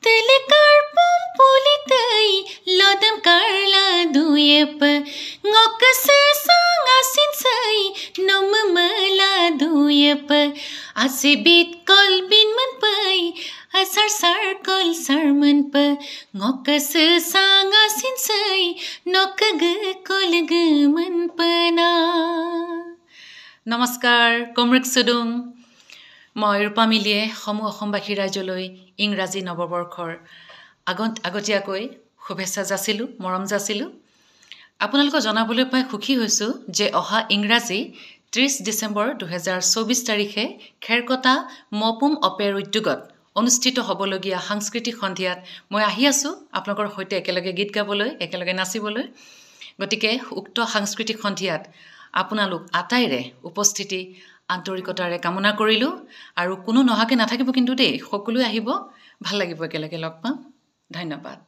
Telekar pumpulitai lodam karla duyep ngokase sangasin sai nomamala duyep asibit kolbin man pai asar sar kol sarman pa ngokase sangasin sai nokag kolg man pana নমস্কাৰ comrade সুদুং মই ৰূপা মিলিয়ে সমূহ অসমবাসী ৰাজ্যলৈ ইংৰাজী নৱবৰ্ষৰ আগতীয়াকৈ শুভেচ্ছা যাচিলোঁ মৰম যাচিলোঁ আপোনালোকক জনাবলৈ পাই সুখী হৈছোঁ যে অহা ইংৰাজী 30 ডিসেম্বৰ 2024 তাৰিখে খেৰকটা মপুম অপেৰ উদ্যোগত অনুষ্ঠিত হ'বলগীয়া সাংস্কৃতিক সন্ধিয়াত মই আহি আছোঁ আপোনালোকৰ সৈতে একেলগে গীত গাবলৈ একেলগে নাচিবলৈ গতিকে উক্ত সাংস্কৃতিক সন্ধিয়াত আপোনালোক আটাইৰে উপস্থিতি আন্তৰিকতাৰে কামনা কৰিলোঁ আৰু কোনো নহাকে নাথাকিব কিন্তু দেই সকলোৱে আহিব ভাল লাগিব একেলগে লগ পাম ধন্যবাদ